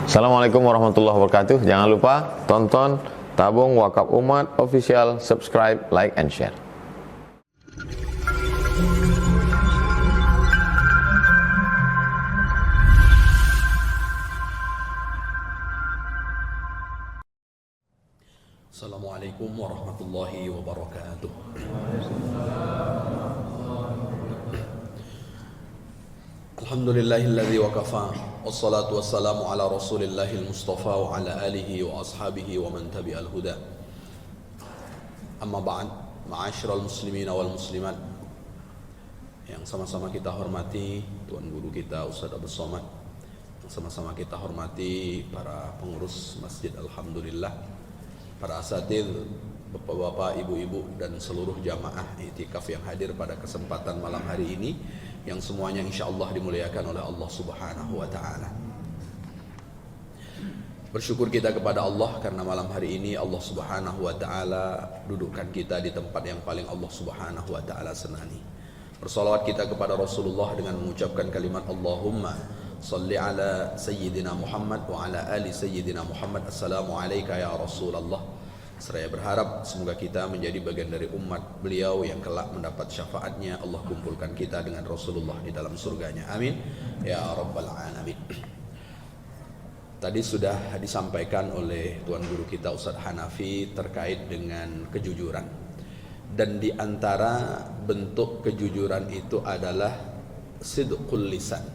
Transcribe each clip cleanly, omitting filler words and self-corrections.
Assalamualaikum warahmatullahi wabarakatuh. Jangan lupa tonton Tabung Wakaf Umat Official, subscribe, like, and share. Assalamualaikum warahmatullahi wabarakatuh. Alhamdulillahilladzi wakafa, wassalatu wassalamu ala rasulillahil mustafa wa ala alihi wa ashabihi wa man tabi'al huda. Amma ba'd, ma'asyiral muslimina wal muslimat yang sama-sama kita hormati Tuan Guru kita Ustaz Abdus Somad, yang sama-sama kita hormati para pengurus Masjid Alhamdulillah, para asatidz, bapak-bapak, ibu-ibu, dan seluruh jamaah i'tikaf yang hadir pada kesempatan malam hari ini, yang semuanya insyaallah dimuliakan oleh Allah Subhanahu wa taala. Bersyukur kita kepada Allah karena malam hari ini Allah Subhanahu wa taala dudukkan kita di tempat yang paling Allah Subhanahu wa taala senangi. Bersolawat kita kepada Rasulullah dengan mengucapkan kalimat Allahumma salli ala sayyidina Muhammad wa ala ali sayyidina Muhammad. Assalamu alayka ya Rasulullah. Seraya berharap semoga kita menjadi bagian dari umat beliau yang kelak mendapat syafaatnya. Allah kumpulkan kita dengan Rasulullah di dalam surganya. Amin ya rabbal alamin. Tadi sudah disampaikan oleh Tuan Guru kita Ustaz Hanafi terkait dengan kejujuran. Dan di antara bentuk kejujuran itu adalah sidqul lisan,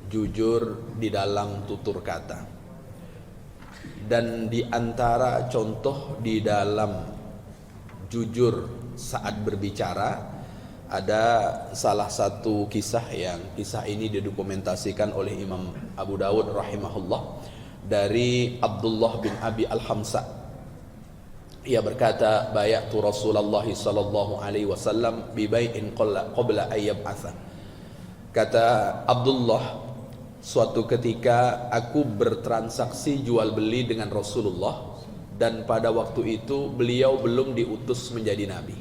jujur di dalam tutur kata. Dan di antara contoh di dalam jujur saat berbicara ada salah satu kisah ini didokumentasikan oleh Imam Abu Dawud rahimahullah dari Abdullah bin Abi Al-Hamsa. Ia berkata, bayatu Rasulullah sallallahu alaihi wasallam bi bai'in qabla ayyab'atha. Kata Abdullah, suatu ketika aku bertransaksi jual beli dengan Rasulullah, dan pada waktu itu beliau belum diutus menjadi nabi.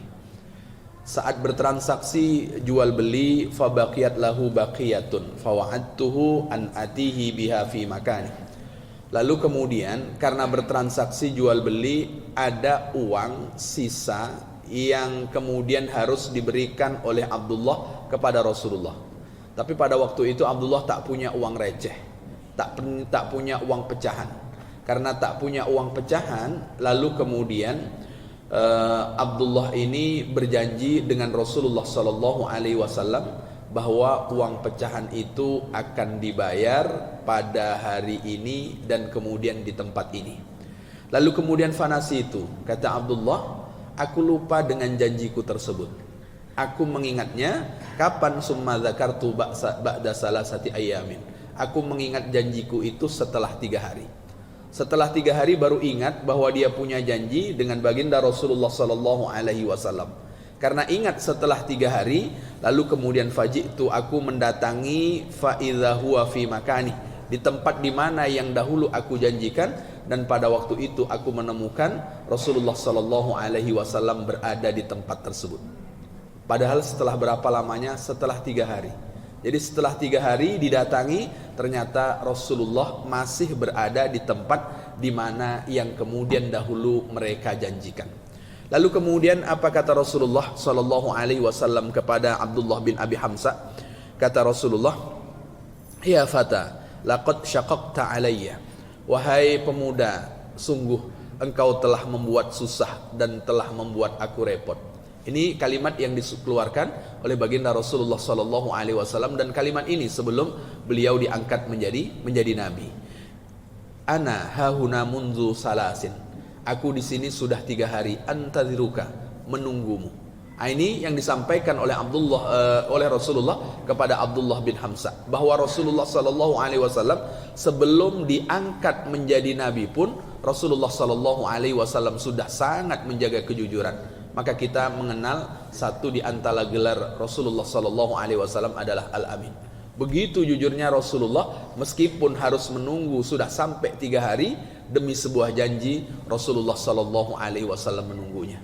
Saat bertransaksi jual beli, fabaqiyat lahu baqiyatun fawa'adtuhu an atihi biha fi makani. Lalu kemudian karena bertransaksi jual beli ada uang sisa yang kemudian harus diberikan oleh Abdullah kepada Rasulullah. Tapi pada waktu itu Abdullah tak punya uang receh, tak punya uang pecahan. Karena tak punya uang pecahan, lalu kemudian Abdullah ini berjanji dengan Rasulullah sallallahu alaihi wasallam bahwa uang pecahan itu akan dibayar pada hari ini dan kemudian di tempat ini. Lalu kemudian fanasi itu, kata Abdullah, aku lupa dengan janjiku tersebut. Aku mengingatnya kapan, summa dzakartu ba'da salasati ayamin. Aku mengingat janjiku itu setelah 3 hari. Setelah 3 hari baru ingat bahwa dia punya janji dengan baginda Rasulullah sallallahu alaihi wasallam. Karena ingat setelah 3 hari, lalu kemudian faji'tu, aku mendatangi fa idza huwa fi makani, di tempat di mana yang dahulu aku janjikan, dan pada waktu itu aku menemukan Rasulullah sallallahu alaihi wasallam berada di tempat tersebut. Padahal setelah berapa lamanya? Setelah 3 hari. Jadi setelah 3 hari didatangi, ternyata Rasulullah masih berada di tempat di mana yang kemudian dahulu mereka janjikan. Lalu kemudian apa kata Rasulullah sallallahu alaihi wasallam kepada Abdullah bin Abi Hamsa? Kata Rasulullah, ya fata, laqad syaqaqta alayya. Wahai pemuda, sungguh engkau telah membuat susah dan telah membuat aku repot. Ini kalimat yang dikeluarkan oleh baginda Rasulullah sallallahu alaihi wasallam, dan kalimat ini sebelum beliau diangkat menjadi nabi. Ana hahuna munzu salasin. Aku di sini sudah 3 hari, antadziruka, menunggumu. Ini yang disampaikan oleh Rasulullah kepada Abdullah bin Hamsa, bahwa Rasulullah sallallahu alaihi wasallam sebelum diangkat menjadi nabi pun Rasulullah sallallahu alaihi wasallam sudah sangat menjaga kejujuran. Maka kita mengenal satu di antara gelar Rasulullah sallallahu alaihi wasallam adalah Al-Amin. Begitu jujurnya Rasulullah, meskipun harus menunggu sudah sampai 3 hari demi sebuah janji, Rasulullah sallallahu alaihi wasallam menunggunya.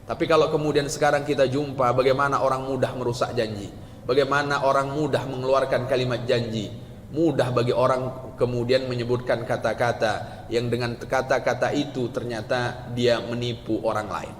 Tapi kalau kemudian sekarang kita jumpa bagaimana orang mudah merusak janji, bagaimana orang mudah mengeluarkan kalimat janji, Mudah bagi orang kemudian menyebutkan kata-kata yang dengan kata-kata itu ternyata dia menipu orang lain.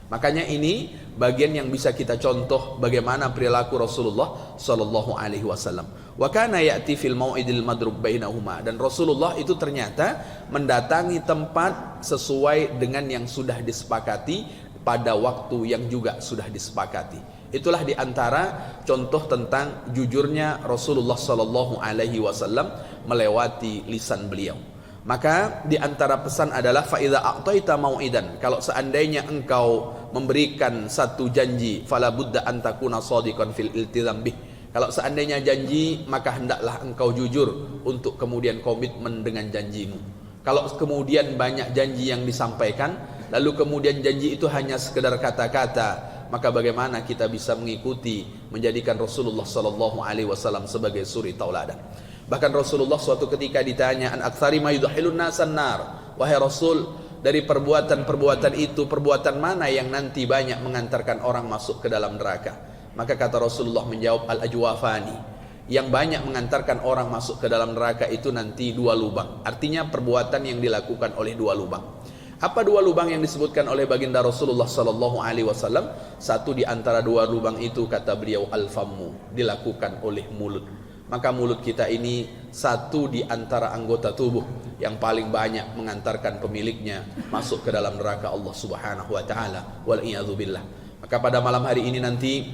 Makanya ini bagian yang bisa kita contoh bagaimana perilaku Rasulullah sallallahu alaihi wasallam. Wa kana ya'ti fil mau'idil madrub bainahuma, dan Rasulullah itu ternyata mendatangi tempat sesuai dengan yang sudah disepakati pada waktu yang juga sudah disepakati. Itulah diantara contoh tentang jujurnya Rasulullah sallallahu alaihi wasallam melewati lisan beliau. Maka diantara pesan adalah fa idza a'taita mau'idan, kalau seandainya engkau memberikan satu janji, fala budda an takuna shadiqan fil iltizam bih. Kalau seandainya janji, maka hendaklah engkau jujur untuk kemudian komitmen dengan janjimu. Kalau kemudian banyak janji yang disampaikan, lalu kemudian janji itu hanya sekedar kata-kata, maka bagaimana kita bisa mengikuti, menjadikan Rasulullah sallallahu alaihi wasallam sebagai suri tauladan. Bahkan Rasulullah suatu ketika ditanya, an aktsari ma yudkhilun nasan nar, wahai Rasul, dari perbuatan-perbuatan itu perbuatan mana yang nanti banyak mengantarkan orang masuk ke dalam neraka? Maka kata Rasulullah menjawab, al ajwafani, yang banyak mengantarkan orang masuk ke dalam neraka itu nanti dua lubang. Artinya perbuatan yang dilakukan oleh dua lubang. Apa dua lubang yang disebutkan oleh baginda Rasulullah sallallahu alaihi wasallam? Satu di antara dua lubang itu, kata beliau, al-fammu, dilakukan oleh mulut. Maka mulut kita ini satu di antara anggota tubuh yang paling banyak mengantarkan pemiliknya masuk ke dalam neraka Allah Subhanahu wa taala, wal iyadzubillah. Maka pada malam hari ini nanti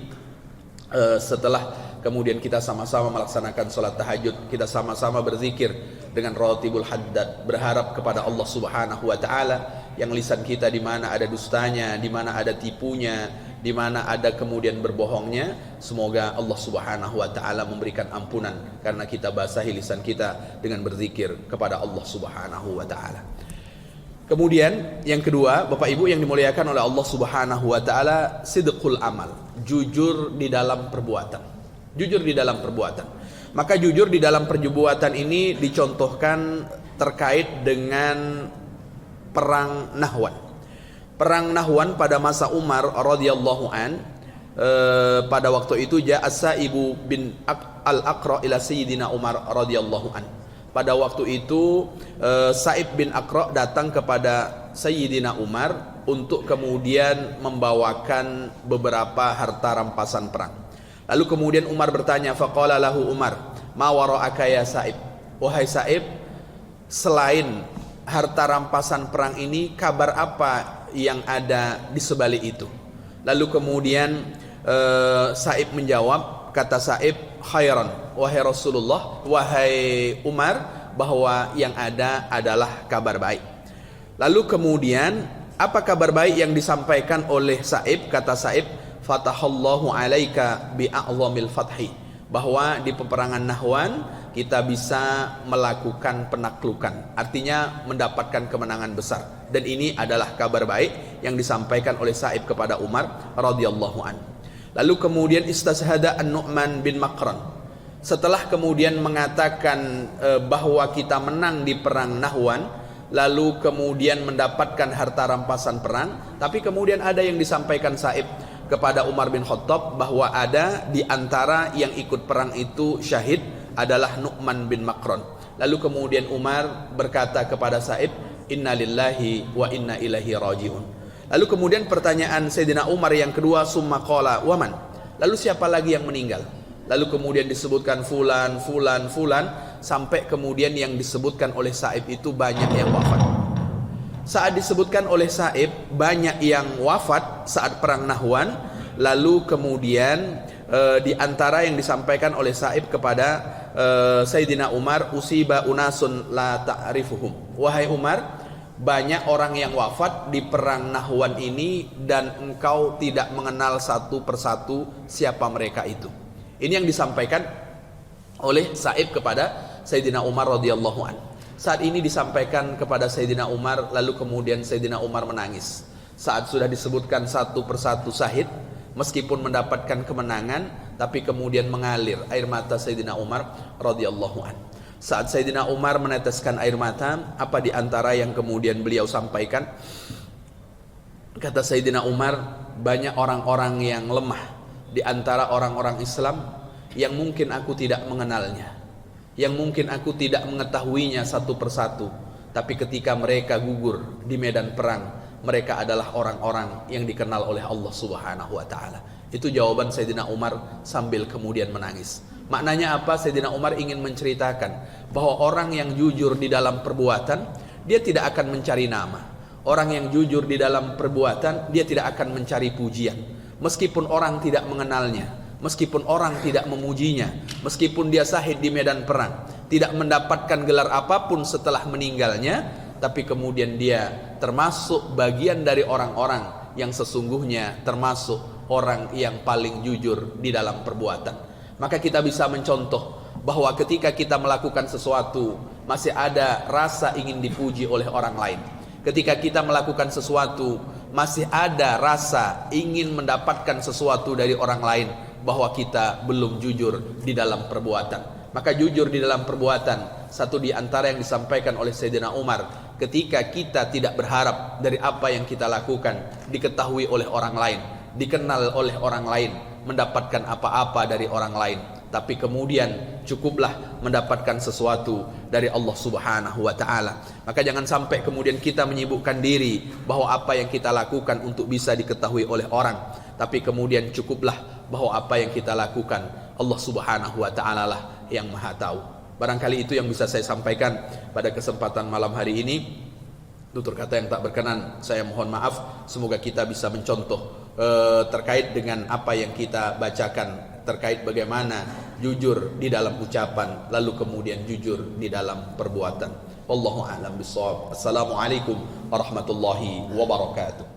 setelah kemudian kita sama-sama melaksanakan sholat tahajud, kita sama-sama berzikir dengan Ratibul Haddad, berharap kepada Allah Subhanahu wa taala yang lisan kita di mana ada dustanya, di mana ada tipunya, di mana ada kemudian berbohongnya, semoga Allah Subhanahu wa taala memberikan ampunan karena kita basahi lisan kita dengan berzikir kepada Allah Subhanahu wa taala. Kemudian yang kedua, Bapak Ibu yang dimuliakan oleh Allah Subhanahu wa taala, sidqul amal, jujur di dalam perbuatan. Jujur di dalam perbuatan. Maka jujur di dalam perbuatan ini dicontohkan terkait dengan perang Nahwan. Perang Nahwan pada masa Umar radhiyallahu an, pada waktu itu ja'a Saibu bin al-Aqra ila Sayyidina Umar radhiyallahu an. Pada waktu itu Sa'ib bin Aqra datang kepada Sayyidina Umar untuk kemudian membawakan beberapa harta rampasan perang. Lalu kemudian Umar bertanya, faqala lahu Umar, ma wara'aka ya Sa'ib, wahai Sa'ib, selain harta rampasan perang ini, kabar apa yang ada di sebalik itu? Lalu kemudian Sa'ib menjawab, kata Sa'ib, khairan, wahai Rasulullah, wahai Umar, bahwa yang ada adalah kabar baik. Lalu kemudian apa kabar baik yang disampaikan oleh Sa'ib? Kata Sa'ib, fatahallahu alaika bi'a'zamil fathi, bahwa di peperangan Nahwan kita bisa melakukan penaklukan, artinya mendapatkan kemenangan besar. Dan ini adalah kabar baik yang disampaikan oleh Sa'ib kepada Umar radhiyallahu anhu. Lalu kemudian istashhada An-Nu'man bin Makran, setelah kemudian mengatakan bahwa kita menang di perang Nahwan, lalu kemudian mendapatkan harta rampasan perang, tapi kemudian ada yang disampaikan Sa'ib kepada Umar bin Khattab bahwa ada di antara yang ikut perang itu syahid adalah Nu'man bin Makran. Lalu kemudian Umar berkata kepada Sa'ib, inna lillahi wa inna ilaihi raji'un. Lalu kemudian pertanyaan Sayyidina Umar yang kedua, summa qala waman, lalu siapa lagi yang meninggal? Lalu kemudian disebutkan fulan, fulan, fulan, sampai kemudian yang disebutkan oleh Sa'ib itu banyak yang wafat. Saat disebutkan oleh Sa'ib banyak yang wafat saat perang Nahwan, lalu kemudian di antara yang disampaikan oleh Sa'ib kepada Sayyidina Umar, usiba unasun la ta'rifuhum, wahai Umar, banyak orang yang wafat di perang Nahwan ini dan engkau tidak mengenal satu persatu siapa mereka itu. Ini yang disampaikan oleh Sa'ib kepada Sayyidina Umar radhiyallahu anhu. Saat ini disampaikan kepada Sayyidina Umar, lalu kemudian Sayyidina Umar menangis. Saat sudah disebutkan satu persatu syahid, meskipun mendapatkan kemenangan, tapi kemudian mengalir air mata Sayyidina Umar radhiyallahu anhu. Saat Sayyidina Umar meneteskan air mata, apa di antara yang kemudian beliau sampaikan? Kata Sayyidina Umar, banyak orang-orang yang lemah di antara orang-orang Islam yang mungkin aku tidak mengenalnya. yang mungkin aku tidak mengetahuinya satu persatu, tapi ketika mereka gugur di medan perang, mereka adalah orang-orang yang dikenal oleh Allah Subhanahu wa taala. Itu jawaban Sayyidina Umar sambil kemudian menangis. Maknanya apa? Sayyidina Umar ingin menceritakan bahwa orang yang jujur di dalam perbuatan, dia tidak akan mencari nama. Orang yang jujur di dalam perbuatan, dia tidak akan mencari pujian. Meskipun orang tidak mengenalnya, meskipun orang tidak memujinya, meskipun dia syahid di medan perang, tidak mendapatkan gelar apapun setelah meninggalnya, tapi kemudian dia termasuk bagian dari orang-orang yang sesungguhnya termasuk orang yang paling jujur di dalam perbuatan. Maka kita bisa mencontoh bahwa ketika kita melakukan sesuatu, masih ada rasa ingin dipuji oleh orang lain. Ketika kita melakukan sesuatu, masih ada rasa ingin mendapatkan sesuatu dari orang lain, bahwa kita belum jujur di dalam perbuatan. Maka jujur di dalam perbuatan, satu di antara yang disampaikan oleh Sayyidina Umar, ketika kita tidak berharap dari apa yang kita lakukan diketahui oleh orang lain, dikenal oleh orang lain, mendapatkan apa-apa dari orang lain, tapi kemudian cukuplah mendapatkan sesuatu dari Allah Subhanahu wa taala. Maka jangan sampai kemudian kita menyibukkan diri bahwa apa yang kita lakukan untuk bisa diketahui oleh orang, tapi kemudian cukuplah bahwa apa yang kita lakukan Allah Subhanahu wa taala lah yang Maha tahu. Barangkali itu yang bisa saya sampaikan pada kesempatan malam hari ini. Tutur kata yang tak berkenan saya mohon maaf. Semoga kita bisa mencontoh terkait dengan apa yang kita bacakan, terkait bagaimana jujur di dalam ucapan, lalu kemudian jujur di dalam perbuatan. Wallahu a'lam bishawab. Assalamualaikum warahmatullahi wabarakatuh.